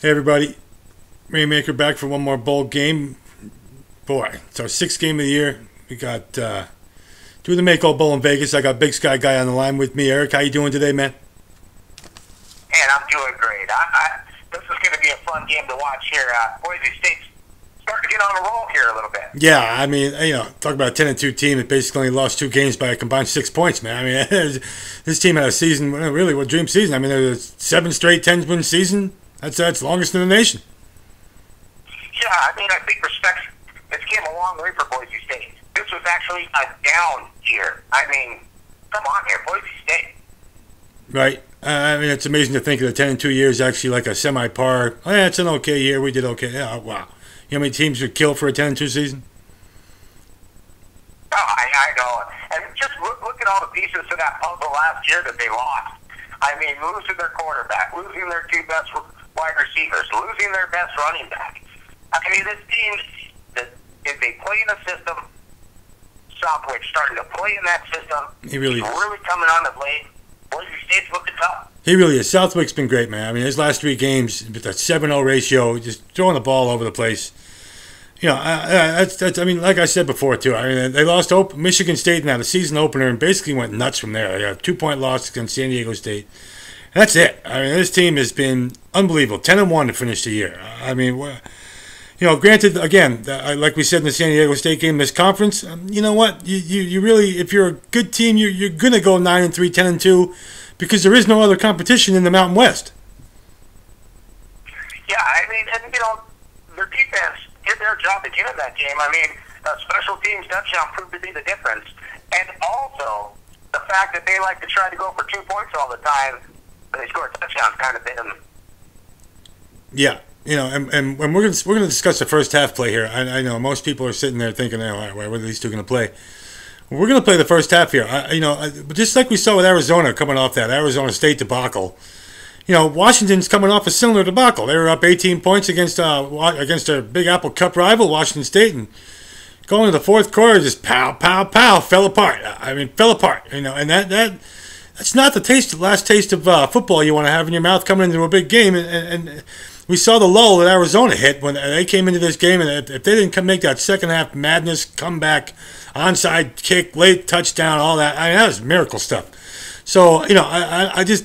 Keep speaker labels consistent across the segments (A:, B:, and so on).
A: Hey everybody, Rainmaker back for one more bowl game. Boy, it's our sixth game of the year. We got doing the Maaco Bowl in Vegas. I got Big Sky Guy on the line with me. Eric, how you doing today, man?
B: And I'm doing great. This is going to be a fun game to watch here. Boise State's starting to get on a roll here a little bit.
A: Yeah, I mean, talk about a 10-2 team that basically only lost 2 games by a combined 6 points, man. I mean, this team had a season, really, what dream season. I mean, there was 7 straight 10-win season. That's longest in the nation.
B: Yeah, I mean, I think this came a long way for Boise State. This was actually a down year. I mean, come on here, Boise State.
A: Right. I mean, it's amazing to think of the 10-2 years actually like a semi-par. Oh, yeah, it's an okay year. We did okay. Yeah, wow. You know how many teams would kill for a 10-2 season?
B: Oh, I know. And just look at all the pieces to that puzzle last year that they lost. I mean, losing their quarterback, losing their 2 best wide receivers, losing their best running back. I mean, this team, if they play in a system, Southwick's starting to play in that system.
A: He really is.
B: Really coming on the blade. Boise State's looking tough.
A: He really is. Southwick's been great, man. I mean, his last 3 games with that 7-0 ratio, just throwing the ball over the place. You know, that's. I mean, like I said before, too. I mean, they lost Michigan State now, the season opener, and basically went nuts from there. They got a 2-point loss against San Diego State. And that's it. I mean, this team has been unbelievable. 10-1 to finish the year. I mean, granted, again, like we said in the San Diego State game, this conference, you know what? You really, if you're a good team, you're going to go 9-3, 10-2, because there is no other competition in the Mountain West.
B: Yeah, I mean, and their defense did their job again in that game. I mean, special teams touchdown proved to be the difference, and also the fact that they like to try to go for 2 points all the time, but they score touchdowns kind of bit them.
A: Yeah. And we're going to discuss the first half play here. I know most people are sitting there thinking, oh, what are these two going to play? We're going to play the first half here. Just like we saw with Arizona coming off that Arizona State debacle. Washington's coming off a similar debacle. They were up 18 points against their Big Apple Cup rival, Washington State, and going to the fourth quarter, just pow, pow, pow, fell apart. Fell apart. And that's not the last taste of football you want to have in your mouth coming into a big game. And we saw the lull that Arizona hit when they came into this game, and if they didn't make that second half madness, comeback, onside kick, late touchdown, all that, that was miracle stuff. So,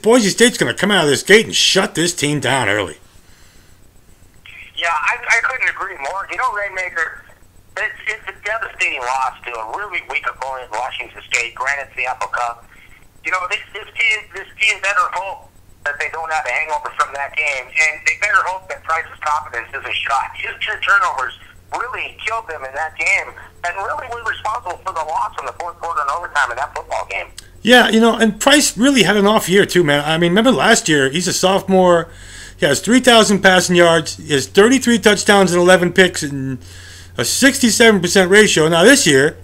A: Boise State's going to come out of this gate and shut this team down early.
B: Yeah, I couldn't agree more. Rainmaker, it's a devastating loss to a really weak opponent, Washington State. Granted, it's the Apple Cup. This team better hope that they don't have a hangover from that game, and they better hope that Price's confidence isn't shot. His 2 turnovers really killed them in that game, and really were responsible for the loss in the fourth quarter and overtime in that football game. Yeah,
A: and Price really had an off year too, man. I mean, remember last year, he's a sophomore. He has 3,000 passing yards. He has 33 touchdowns and 11 picks and a 67% ratio. Now this year,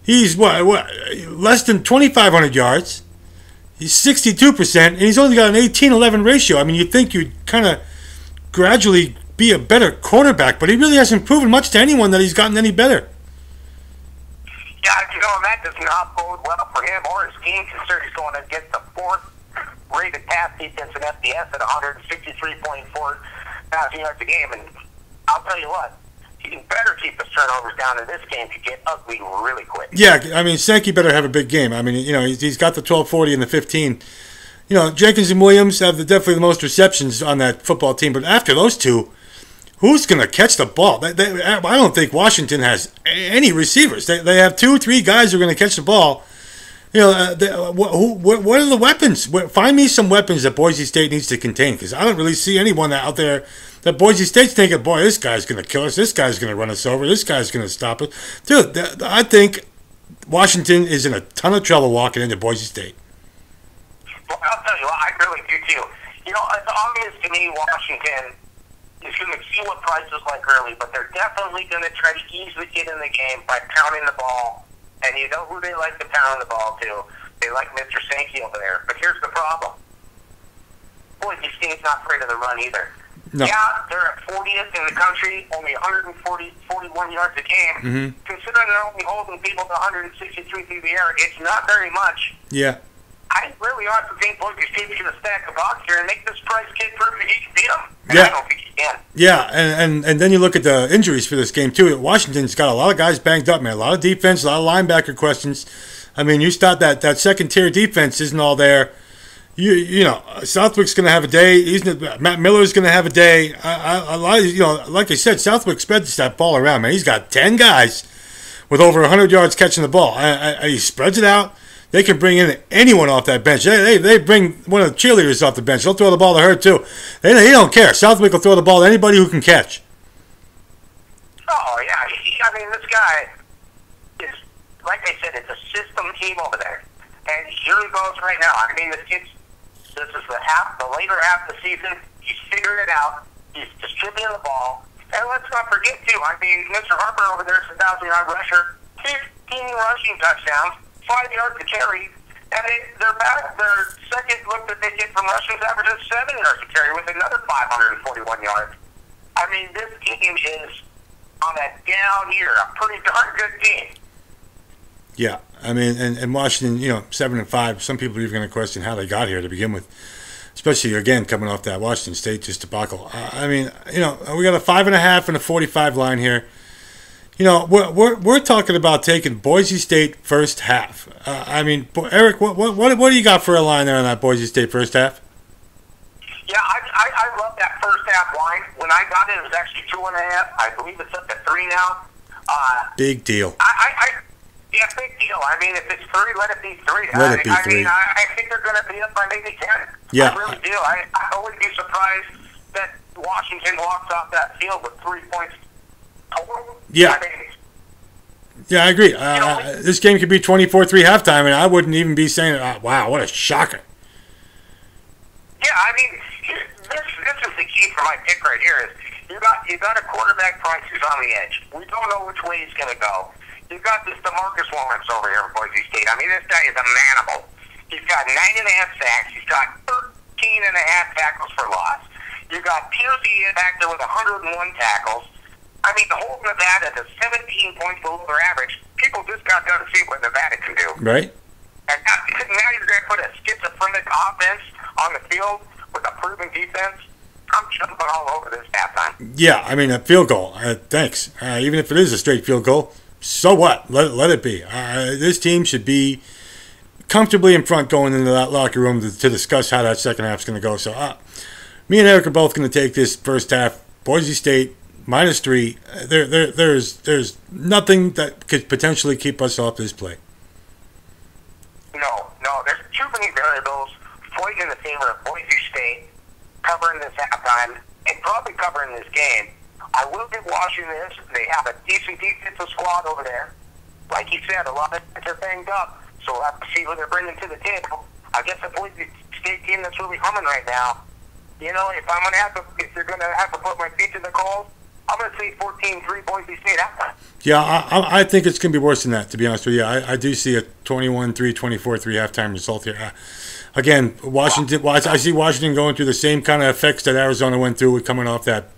A: he's less than 2,500 yards. He's 62%, and he's only got an 18-11 ratio. I mean, you'd think you'd kind of gradually be a better quarterback, but he really hasn't proven much to anyone that he's gotten any better.
B: Yeah, and that does not bode well for him or his team, considering he's going against the 4th-rated pass defense in FBS at 163.4 passing yards a game. And I'll tell you what, he better keep his turnovers down, in this game could get ugly really quick.
A: Yeah, I mean, Sankey better have a big game. I mean, he's got the 12-40 and the 15. Jenkins and Williams have definitely the most receptions on that football team, but after those two, who's going to catch the ball? I don't think Washington has any receivers. They have 2-3 guys who are going to catch the ball. What are the weapons? Find me some weapons that Boise State needs to contain, because I don't really see anyone out there that Boise State's thinking, boy, this guy's going to kill us. This guy's going to run us over. This guy's going to stop us. Dude, I think Washington is in a ton of trouble walking into Boise State.
B: Well, I'll tell you what, I really do too. It's obvious to me Washington is going to see what Price is like early, but they're definitely going to try to easily get in the game by pounding the ball. And you know who they like to pound the ball to? They like Mr. Sankey over there. But here's the problem. Boise State's not afraid of the run either. No. Yeah, they're at 40th in the country, only 41 yards a game. Mm-hmm. Considering they're only holding people to 163 through the air, it's not very much.
A: Yeah.
B: I really honestly think Boise State's going to stack the box here and make this Price kid prove that he can beat them. And
A: yeah.
B: I don't think he can.
A: Yeah, and then you look at the injuries for this game too. Washington's got a lot of guys banged up, man. A lot of defense, a lot of linebacker questions. I mean, you start that second tier defense isn't all there. You know, Southwick's going to have a day. Matt Miller's going to have a day. Like I said, Southwick spreads that ball around, man. He's got 10 guys with over 100 yards catching the ball. He spreads it out. They can bring in anyone off that bench. They bring one of the cheerleaders off the bench. They'll throw the ball to her, too. They don't care. Southwick will throw the ball to anybody who can catch.
B: Oh, yeah. I mean, this guy is, like I said, it's a system team over there. And here he goes right now. I mean, this is the later half of the season. He's figuring it out. He's distributing the ball. And let's not forget, too, I mean, Mr. Harper over there is a 1,000-yard rusher, 15 rushing touchdowns, 5 yards to carry. And their second look that they get from rushing averages 7 yards to carry with another 541 yards. I mean, this team is on a down year, a pretty darn good team.
A: Yeah, I mean, and Washington, 7-5. Some people are even going to question how they got here to begin with, especially again coming off that Washington State just debacle. I mean, we got a 5.5 and a 45 line here. We're talking about taking Boise State first half. I mean, Eric, what do you got for a line there on that Boise State first half?
B: Yeah, I love that first half line. When I got it was actually 2.5. I believe it's up to 3 now.
A: Big deal.
B: Yeah, big deal. I mean, if it's 3, let it be 3.
A: Let it be 3.
B: I think they're going to be up by maybe 10.
A: Yeah.
B: I really do. I wouldn't be surprised that Washington walks off that field with 3 points.
A: Yeah. Yeah, I agree. This game could be 24-3 halftime, and I wouldn't even be saying, wow, what a shocker.
B: Yeah, I mean, this is the key for my pick right here is you got a quarterback price who's on the edge. We don't know which way he's going to go. You've got this DeMarcus Lawrence over here in Boise State. I mean, this guy is a manimal. He's got 9.5 sacks. He's got 13.5 tackles for loss. You've got Piercy back there with 101 tackles. I mean, the whole Nevada is 17 points below their average. People just got done to see what Nevada can do.
A: Right.
B: And now you're going to put a schizophrenic offense on the field with a proven defense. I'm jumping all over this halftime. Yeah,
A: I mean, a field goal. Thanks. Even if it is a straight field goal, so what? Let it be. This team should be comfortably in front going into that locker room to discuss how that second half is going to go. So me and Eric are both going to take this first half. Boise State -3. There's nothing that could potentially keep us off this play.
B: No. There's too many variables pointing in the favor of Boise State covering this halftime and probably covering this game. I will give Washington this. They have a decent defensive squad over there. Like you said, a lot of them are banged up, so we'll have to see what they're bringing to the table. I guess the Boise State team that's really humming right now, if they're going to have to put my feet to the coals, I'm going to say 14-3 Boise State halftime.
A: Yeah, I think it's going to be worse than that, to be honest with you. I do see a 21-3, 24-3 halftime result here. Again, Washington. I see Washington going through the same kind of effects that Arizona went through with coming off that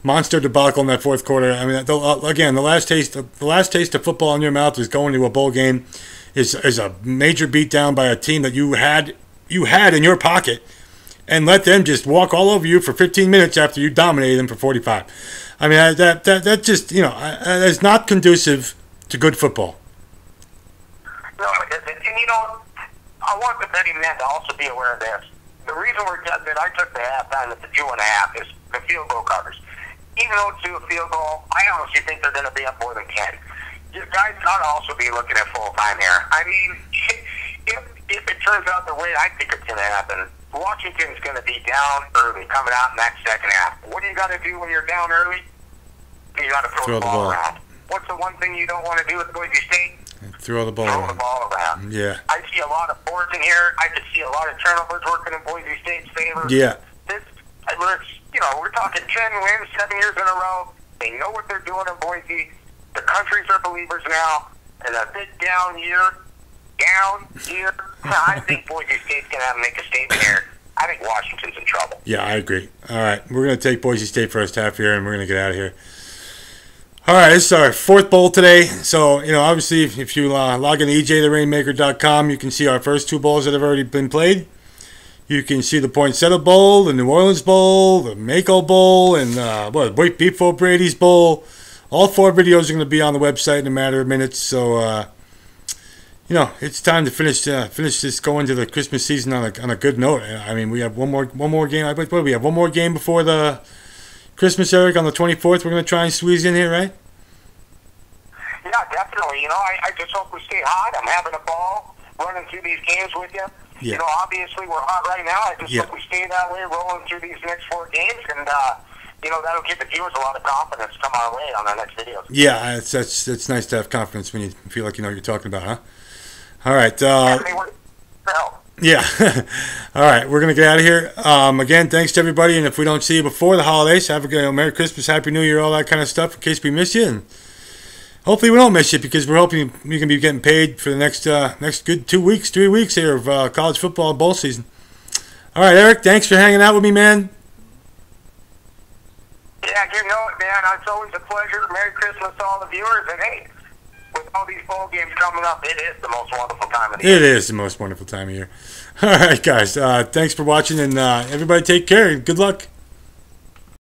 A: monster debacle in that fourth quarter. I mean, the last taste of football in your mouth is going to a bowl game. Is a major beatdown by a team that you had in your pocket, and let them just walk all over you for 15 minutes after you dominated them for 45. I mean, that just is not conducive to good football.
B: No, and I want the betting men to also be aware of this. The reason that I took the halftime at the 2.5 is the field goal covers. Even though it's a field goal, I honestly think they're going to be up more than 10. You guys got to also be looking at full time here. I mean, if it turns out the way I think it's going to happen, Washington's going to be down early coming out in that second half. What do you got to do when you're down early? You got to throw the ball around. What's the one thing you don't want to do with Boise State?
A: Throw the ball
B: around.
A: Yeah.
B: I see a lot of boards in here. I could see a lot of turnovers working in Boise State's favor.
A: Yeah.
B: We're talking 10 wins, 7 years in a row. They know what they're doing in Boise. The countries are believers now. And a big down year. I think Boise State's going to have to make a statement here. I think Washington's in trouble.
A: Yeah, I agree. All right, we're going to take Boise State first half here, and we're going to get out of here. All right, this is our fourth bowl today. So, obviously, if you log in to ejtherainmaker.com, you can see our first two bowls that have already been played. You can see the Poinsettia Bowl, the New Orleans Bowl, the Maaco Bowl, and Beef Brady's Bowl. All 4 videos are going to be on the website in a matter of minutes. So, it's time to finish this, go into the Christmas season on a good note. I mean, we have one more game. What do we have? One more game before the Christmas, Eric, on the 24th. We're going to try and squeeze in here, right?
B: Yeah, definitely. I just hope we stay hot. I'm having a ball running through these games with you.
A: Yeah.
B: Obviously we're hot right now. I just hope we stay that way, rolling through these next 4 games, and that'll give the viewers a lot of confidence come our way on our next videos.
A: Yeah, it's nice to have confidence when you feel like you know what you're talking about, huh? All right. Yeah. All right, we're gonna get out of here. Again, thanks to everybody, and if we don't see you before the holidays, have a good Merry Christmas, Happy New Year, all that kind of stuff. In case we miss you, and hopefully we don't miss you, because we're hoping we can be getting paid for the next good 3 weeks here of college football bowl season. All right, Eric, thanks for hanging out with me, man.
B: Yeah, you know it, man. It's always a pleasure. Merry Christmas to all the viewers, and hey, with all these bowl games coming up, it is the most wonderful time of the year.
A: It is the most wonderful time of year. All right, guys, thanks for watching, and everybody take care, and good luck.